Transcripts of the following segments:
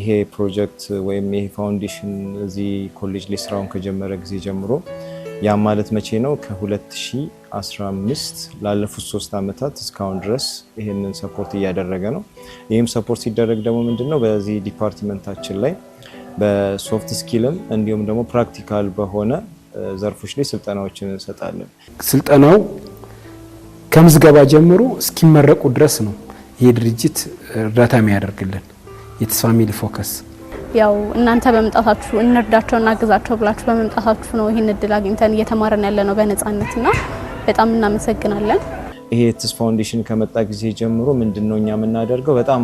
ይሄ ፕሮጀክት ወይም ይሄ ፋውንዴሽን እዚህ ኮሌጅ ላይ ስራውን ከጀመረ ጊዜ ጀምሮ ያ ማለት መቼ ነው ከ2015 ላለፉት 3 አመታት እስካሁን ድረስ ይሄንን ሰፖርት እያደረገ ነው። ይሄም ሰፖርት ሲደረግ ደግሞ ምንድነው በዚህ ዲፓርትመንታችን ላይ በሶፍት ስኪልም እንዲሁም ደግሞ ፕራክቲካል በሆነ ዘርፎች ላይ ስልጠናዎችን እንሰጣለን። ስልጠናው ከምዝገባ ጀምሮ እስኪመረቁ ድረስ ነው ይሄ ድርጅት እርዳታ የሚያደርግልን የትስ ፋሚሊ ፎከስ። ያው እናንተ በመምጣታችሁ እንርዳቸውና አግዛቸው ብላችሁ በመምጣታችሁ ነው ይሄን እድል አግኝተን እየተማረን ያለ ነው በነፃነትና በጣም እናመሰግናለን። ይሄ የትስ ፋውንዴሽን ከመጣ ጊዜ ጀምሮ ምንድነው እኛ የምናደርገው በጣም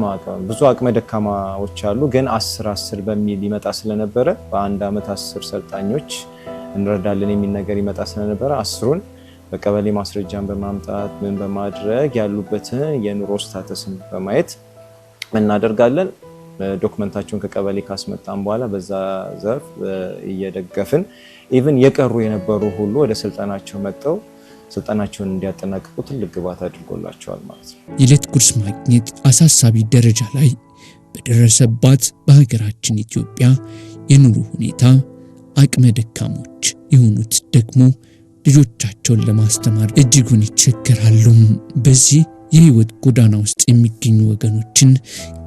ብዙ አቅመ ደካማዎች አሉ፣ ግን 10 በሚል ይመጣ ስለነበረ በአንድ አመት 10 ሰልጣኞች እንረዳለን የሚል ነገር ይመጣ ስለነበረ 10ን በቀበሌ ማስረጃን በማምጣት ምን በማድረግ ያሉበትን የኑሮ ስታተስን በማየት እናደርጋለን። ዶክመንታቸውን ከቀበሌ ካስመጣን በኋላ በዛ ዘርፍ እየደገፍን ኢቭን የቀሩ የነበሩ ሁሉ ወደ ስልጠናቸው መጥተው ስልጠናቸውን እንዲያጠናቅቁ ትልቅ ግባት አድርጎላቸዋል ማለት ነው። የዕለት ጉርስ ማግኘት አሳሳቢ ደረጃ ላይ በደረሰባት በሀገራችን ኢትዮጵያ የኑሮ ሁኔታ አቅመ ደካሞች የሆኑት ደግሞ ልጆቻቸውን ለማስተማር እጅጉን ይቸገራሉ። በዚህ የህይወት ጎዳና ውስጥ የሚገኙ ወገኖችን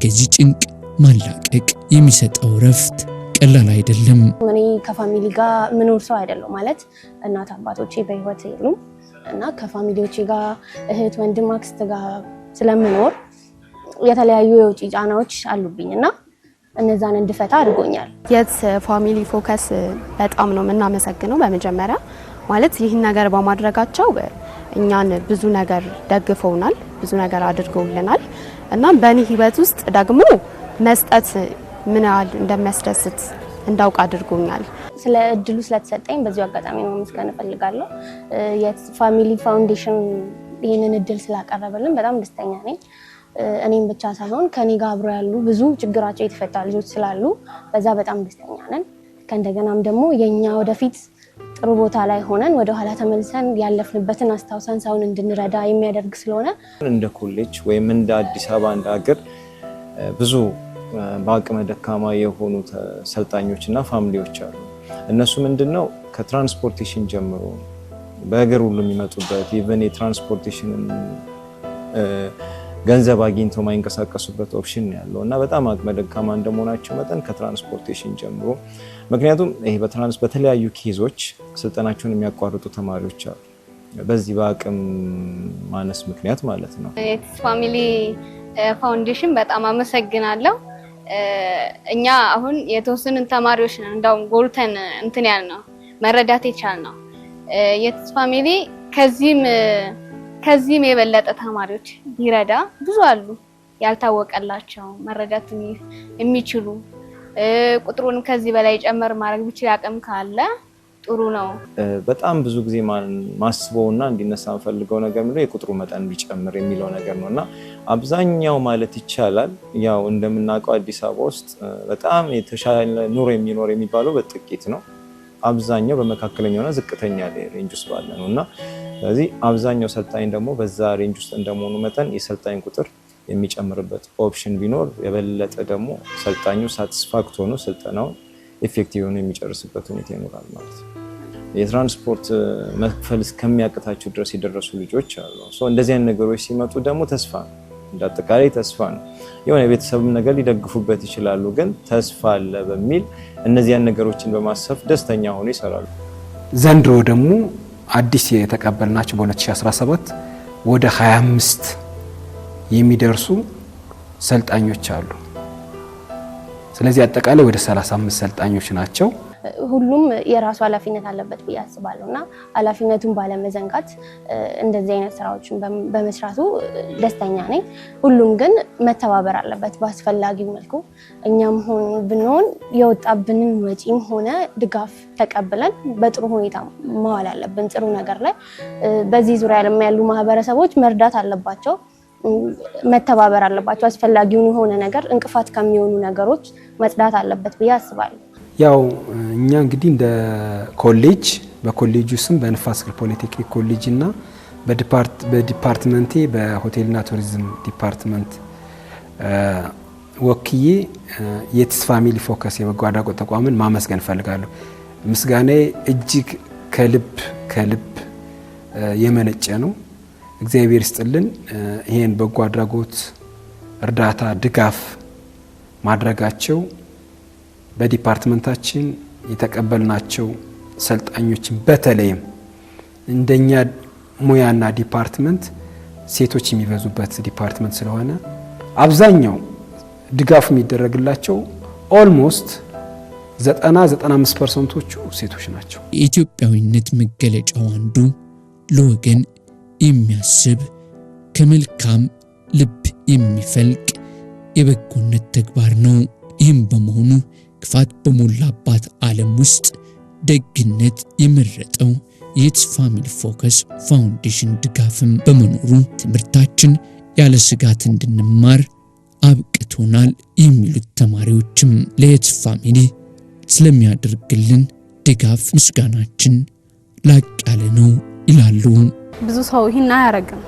ከዚህ ጭንቅ ማላቀቅ የሚሰጠው ረፍት ቀላል አይደለም። እኔ ከፋሚሊ ጋር ምኖር ሰው አይደለም ማለት እናት አባቶቼ በህይወት የሉም እና ከፋሚሊዎቼ ጋር እህት ወንድም አክስት ጋር ስለምኖር የተለያዩ የውጪ ጫናዎች አሉብኝና እነዛን እንድፈታ አድርጎኛል። የትስ ፋሚሊ ፎከስ በጣም ነው የምናመሰግነው። በመጀመሪያ ማለት ይህን ነገር በማድረጋቸው እኛን ብዙ ነገር ደግፈውናል፣ ብዙ ነገር አድርገውልናል እና በእኔ ህይወት ውስጥ ደግሞ መስጠት ምን ያህል እንደሚያስደስት እንዳውቅ አድርጎኛል። ስለ እድሉ ስለተሰጠኝ በዚሁ አጋጣሚ ነው መስገን እፈልጋለሁ። የትስ ፋሚሊ ፋውንዴሽን ይሄንን እድል ስላቀረበልን በጣም ደስተኛ ነኝ። እኔም ብቻ ሳይሆን ከኔ ጋር አብረው ያሉ ብዙ ችግራቸው የተፈታ ልጆች ስላሉ በዛ በጣም ደስተኛ ነን። ከእንደገናም ደግሞ የኛ ወደፊት ጥሩ ቦታ ላይ ሆነን ወደ ኋላ ተመልሰን ያለፍንበትን አስታውሰን ሰውን እንድንረዳ የሚያደርግ ስለሆነ እንደ ኮሌጅ ወይም እንደ አዲስ አበባ እንደ ሀገር ብዙ በአቅመ ደካማ የሆኑ ሰልጣኞችና ፋሚሊዎች አሉ። እነሱ ምንድነው ከትራንስፖርቴሽን ጀምሮ በእግር ሁሉ የሚመጡበት ኢቨን የትራንስፖርቴሽን ገንዘብ አግኝተው ማይንቀሳቀሱበት ኦፕሽን ያለው እና በጣም አቅመ ደካማ እንደመሆናቸው መጠን ከትራንስፖርቴሽን ጀምሮ ምክንያቱም ይሄ በተለያዩ ኬዞች ስልጠናቸውን የሚያቋርጡ ተማሪዎች አሉ በዚህ በአቅም ማነስ ምክንያት ማለት ነው። የትስ ፋሚሊ ፋውንዴሽን በጣም አመሰግናለሁ። እኛ አሁን የተወሰኑ ተማሪዎች ነን እንዳውም ጎልተን እንትን ያልነው መረዳት የቻልነው የትስ ፋሚሊ ከዚህም የበለጠ ተማሪዎች ሊረዳ ብዙ አሉ ያልታወቀላቸው መረዳት የሚችሉ ቁጥሩን ከዚህ በላይ ጨመር ማድረግ ቢችል አቅም ካለ ጥሩ ነው። በጣም ብዙ ጊዜ ማስበውና እንዲነሳ ፈልገው ነገር ምንድነው የቁጥሩ መጠን ቢጨምር የሚለው ነገር ነውና አብዛኛው ማለት ይቻላል ያው እንደምናውቀው አዲስ አበባ ውስጥ በጣም የተሻለ ኑሮ የሚኖር የሚባለው በጥቂት ነው። አብዛኛው በመካከለኛውና ዝቅተኛ ሬንጅ ውስጥ ባለ ነውና ስለዚህ አብዛኛው ሰልጣኝ ደግሞ በዛ ሬንጅ ውስጥ እንደመሆኑ መጠን የሰልጣኝ ቁጥር የሚጨምርበት ኦፕሽን ቢኖር የበለጠ ደግሞ ሰልጣኙ ሳቲስፋክት ሆኖ ስልጠናው ኢፌክቲቭ ሆኖ የሚጨርስበት ሁኔታ ይኖራል ማለት ነው። የትራንስፖርት መክፈል እስከሚያቅታቸው ድረስ የደረሱ ልጆች አሉ። እንደዚህ አይነት ነገሮች ሲመጡ ደግሞ ተስፋ ነው፣ እንዳጠቃላይ ተስፋ ነው። የሆነ የቤተሰብም ነገር ሊደግፉበት ይችላሉ፣ ግን ተስፋ አለ በሚል እነዚያን ነገሮችን በማሰብ ደስተኛ ሆኖ ይሰራሉ። ዘንድሮ ደግሞ አዲስ የተቀበልናቸው በ2017 ወደ 25 የሚደርሱ ሰልጣኞች አሉ። ስለዚህ አጠቃላይ ወደ 35 ሰልጣኞች ናቸው። ሁሉም የራሱ ኃላፊነት አለበት ብዬ አስባለሁና ኃላፊነቱን ባለመዘንጋት እንደዚህ አይነት ስራዎችን በመስራቱ ደስተኛ ነኝ። ሁሉም ግን መተባበር አለበት በአስፈላጊው መልኩ። እኛም ብንሆን የወጣብንን ወጪም ሆነ ድጋፍ ተቀብለን በጥሩ ሁኔታ መዋል አለብን። ጥሩ ነገር ላይ በዚህ ዙሪያ ያሉ ማህበረሰቦች መርዳት አለባቸው፣ መተባበር አለባቸው። አስፈላጊውን የሆነ ነገር እንቅፋት ከሚሆኑ ነገሮች መጽዳት አለበት ብዬ አስባለሁ። ያው እኛ እንግዲህ እንደ ኮሌጅ በኮሌጁ ስም በንፋስ ስልክ ፖሊቴክኒክ ኮሌጅ እና በዲፓርትመንቴ በሆቴልና ቱሪዝም ዲፓርትመንት ወክዬ የትስ ፋሚሊ ፎከስ የበጎ አድራጎት ተቋምን ማመስገን እፈልጋለሁ። ምስጋናዬ እጅግ ከልብ የመነጨ ነው። እግዚአብሔር ይስጥልን። ይሄን በጎ አድራጎት እርዳታ ድጋፍ ማድረጋቸው በዲፓርትመንታችን የተቀበልናቸው ሰልጣኞችን በተለይም እንደኛ ሙያና ዲፓርትመንት ሴቶች የሚበዙበት ዲፓርትመንት ስለሆነ አብዛኛው ድጋፍ የሚደረግላቸው ኦልሞስት 90-95% ሴቶች ናቸው። የኢትዮጵያዊነት መገለጫው አንዱ ለወገን የሚያስብ ከመልካም ልብ የሚፈልቅ የበጎነት ተግባር ነው። ይህም በመሆኑ ክፋት በሞላባት ዓለም ውስጥ ደግነት የመረጠው የትስ ፋሚሊ ፎከስ ፋውንዴሽን ድጋፍም በመኖሩ ትምህርታችን ያለ ስጋት እንድንማር አብቅቶናል የሚሉት ተማሪዎችም ለየትስ ፋሚሊ ስለሚያደርግልን ድጋፍ ምስጋናችን ላቅ ያለ ነው ይላሉ። ብዙ ሰው ይህን አያረግም።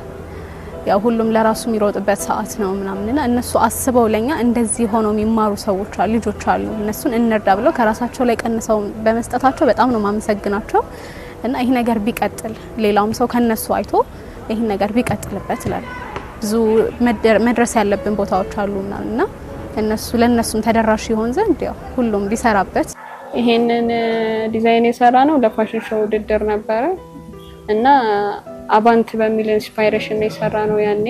ያው ሁሉም ለራሱ የሚሮጥበት ሰዓት ነው ምናምንና እነሱ አስበው ለኛ እንደዚህ ሆነው የሚማሩ ሰዎች አሉ፣ ልጆች አሉ። እነሱን እንርዳ ብለው ከራሳቸው ላይ ቀንሰው በመስጠታቸው በጣም ነው ማመሰግናቸው። እና ይሄ ነገር ቢቀጥል ሌላውም ሰው ከነሱ አይቶ ይሄ ነገር ቢቀጥልበት ይላል። ብዙ መድረስ ያለብን ቦታዎች አሉና ለነሱም ተደራሽ ይሆን ዘንድ ያው ሁሉም ቢሰራበት። ይሄንን ዲዛይን የሰራ ነው ለፋሽን ሾው ውድድር ነበረ እና አባንት በሚል ኢንስፓይሬሽን ነው የሰራ ነው ያኔ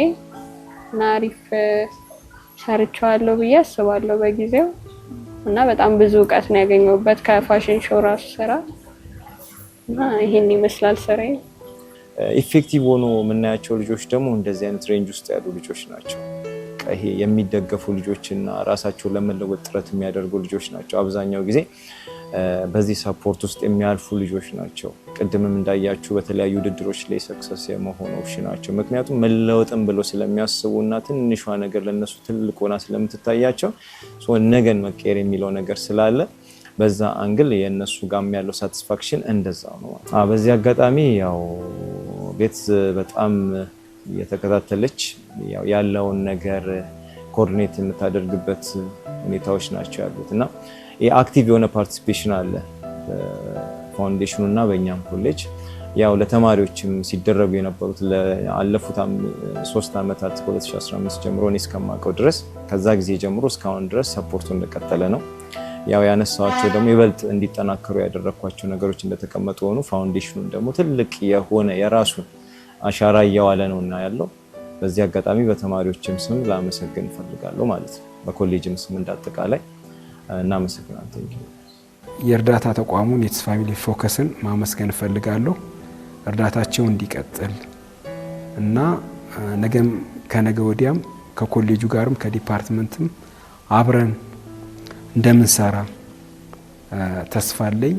እና አሪፍ ሰርቻለሁ ብዬ አስባለሁ በጊዜው እና በጣም ብዙ እውቀት ነው ያገኘሁበት ከፋሽን ሾው ራሱ ስራ እና ይሄን ይመስላል ስራዬ። ኢፌክቲቭ ሆኖ የምናያቸው ልጆች ደግሞ እንደዚህ አይነት ሬንጅ ውስጥ ያሉ ልጆች ናቸው። ይሄ የሚደገፉ ልጆችና ራሳቸውን ለመለወጥ ጥረት የሚያደርጉ ልጆች ናቸው። አብዛኛው ጊዜ በዚህ ሰፖርት ውስጥ የሚያልፉ ልጆች ናቸው። ቅድምም እንዳያችሁ በተለያዩ ውድድሮች ላይ ሰክሰስ የመሆኑ ናቸው። ምክንያቱም መለወጥን ብለው ስለሚያስቡና ትንሿ ነገር ለነሱ ትልቅ ሆና ስለምትታያቸው ነገን መቀየር የሚለው ነገር ስላለ በዛ አንግል የነሱ ጋም ያለው ሳቲስፋክሽን እንደዛው ነው። በዚህ አጋጣሚ ያው ቤት በጣም የተከታተለች ያለውን ነገር ኮኦርዲኔት የምታደርግበት ሁኔታዎች ናቸው ያሉትና የአክቲቭ የሆነ ፓርቲሲፔሽን አለ ፋውንዴሽኑ እና በእኛም ኮሌጅ ያው ለተማሪዎችም ሲደረጉ የነበሩት ለአለፉት 3 አመታት 2015 ጀምሮ እኔ እስከማውቀው ድረስ ከዛ ጊዜ ጀምሮ እስካሁን ድረስ ሰፖርቱ እንደቀጠለ ነው። ያው ያነሳዋቸው ደግሞ ይበልጥ እንዲጠናከሩ ያደረኳቸው ነገሮች እንደተቀመጡ ሆኑ ፋውንዴሽኑን ደግሞ ትልቅ የሆነ የራሱን አሻራ እያዋለ ነውና ያለው በዚህ አጋጣሚ በተማሪዎችም ስም ላመሰግን እፈልጋለሁ ማለት ነው። በኮሌጅም ስም እንዳጠቃላይ እናመሰግናለን። የእርዳታ ተቋሙን የትስ ፋሚሊ ፎከስን ማመስገን እፈልጋለሁ። እርዳታቸው እንዲቀጥል እና ነገም ከነገ ወዲያም ከኮሌጁ ጋርም ከዲፓርትመንትም አብረን እንደምንሰራ ተስፋ አለኝ።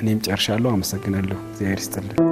እኔም ጨርሻለሁ። አመሰግናለሁ። እግዚአብሔር ይስጥልኝ።